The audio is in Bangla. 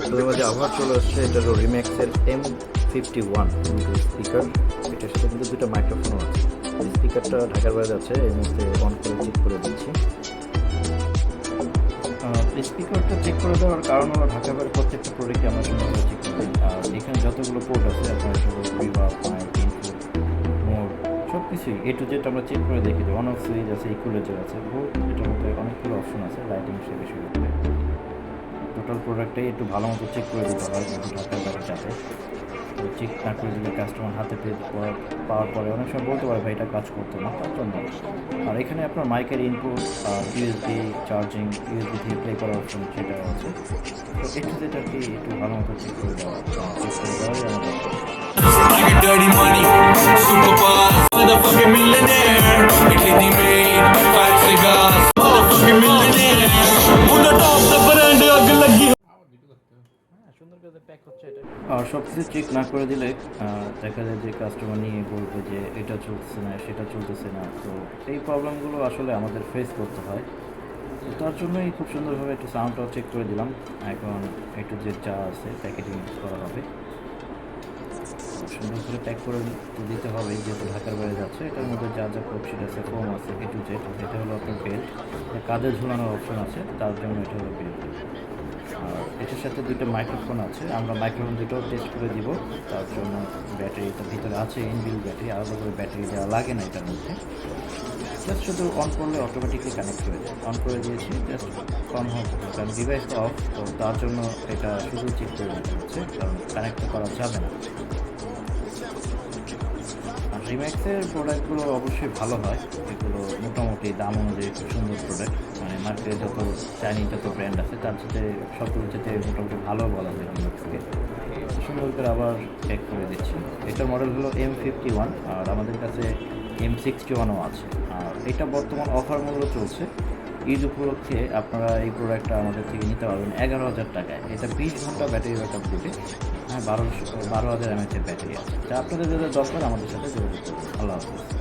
আপনাদের মাঝে আবার চলে আসছে, এটা হলো রিম্যাক্সের M51 স্পিকার। এটার সাথে কিন্তু দুটো মাইক্রোফোনও আছে। স্পিকারটা ঢাকার বাইরে আছে, এই মুহূর্তে অন করে চেক করে দিচ্ছি। স্পিকারটা চেক করে দেওয়ার কারণ হলো ঢাকার বাইরে প্রত্যেকটা প্রোডাক্টে আমরা সুন্দরভাবে চেক করে দিই। আর এখানে যতগুলো পোর্ট আছে আপনার হলো রিভার্ব, মাইক, ইনপুট, মোড সব কিছুই A to Z আমরা চেক করে দেখি যে অন অফ সুইচ আছে, ইকুয়ালাইজার আছে, বহুত এটার মধ্যে অনেকগুলো অপশন আছে, লাইটিং সে বিষয়ে। টোটাল প্রোডাক্টটাই একটু ভালো মতো চেক করে দিতে হয় যেহেতু ঢাকার বাইরে যাবে। তো চেক না করে দিলে কাস্টমার হাতে পাওয়ার পরে অনেক সময় বলতে পারে ভাই এটা কাজ করতো না, তার জন্য। আর এখানে আপনার মাইকের ইনপুট, ইউএসবি চার্জিং, ইউএসবি থেকে প্লে করার অপশন সেটা আছে। তো একটু যেটা আর কি একটু ভালো মতো চেক করে দেওয়া, চেক করে দেওয়াই আমাদের। I get dirty money, super boss, motherfucking millionaire. Italy made, 5 cigars, motherfucking millionaire. Put the top, the brand, आग लगी. সুন্দর করে প্যাক হচ্ছে এটা। আর সব কিছু চেক না করে দিলে দেখা যায় যে কাস্টমার নিয়ে বলবে যে এটা চলতেছে না, সেটা চলতেছে না। তো এই প্রবলেমগুলো আসলে আমাদের ফেস করতে হয়। তো তার জন্যই খুব সুন্দরভাবে একটু সাউন্ডটাও চেক করে দিলাম। এখন একটু যে যা আছে প্যাকেটিং করা হবে, সুন্দর করে প্যাক করে তো দিতে হবে যেহেতু ঢাকার বাইরে যাচ্ছে। এটার মধ্যে যা যা কোডশিট আছে, ফোম আছে, A to Z। এটা হলো আপনার বেল্ট, কাঁধে ঝুলানোর অপশন আছে, তার জন্য এটা হলো বেল্ট। আর এটার সাথে দুটো মাইক্রোফোন আছে, আমরা মাইক্রোফোন দুটোও টেস্ট করে দিব। তার জন্য ব্যাটারিটার ভিতরে আছে ইনবিল ব্যাটারি, আলাদা করে ব্যাটারি দেওয়া লাগে না এটার মধ্যে। জাস্ট শুধু অন করলে অটোমেটিকলি কানেক্ট হয়ে যায়। অন করে দিয়েছি, জাস্ট অন হচ্ছে, কারণ ডিভাইস অফ, তো তার জন্য এটা শুধু চেক করে দিতে হচ্ছে, কারণ কানেক্ট করা যাবে না। আর রিম্যাক্সের প্রোডাক্টগুলো অবশ্যই ভালো হয়, এগুলো মোটামুটি দাম অনুযায়ী খুব সুন্দর প্রোডাক্ট। মানে মার্কেটে যত চাইনিজ যত ব্র্যান্ড আছে তার সাথে সবগুলোর সাথে মোটামুটি ভালো বলা যায় রিম্যাক্সকে। সুন্দর করে আবার চেক করে দিচ্ছি। এটার মডেল হলো M51, আর আমাদের কাছে M61ও আছে। আর এটা বর্তমান অফার মূল্য চলছে, ঈদ উপলক্ষে আপনারা এই প্রোডাক্টটা আমাদের থেকে নিতে পারবেন 11,000 টাকায়। এটা 20 ঘন্টা ব্যাটারি ব্যাকআপ দেবে। হ্যাঁ, 12,000 mAh ব্যাটারি আছে। যা আপনাদের যাদের দরকার আমাদের সাথে যোগাযোগ করবেন। আল্লাহ হাফিজ।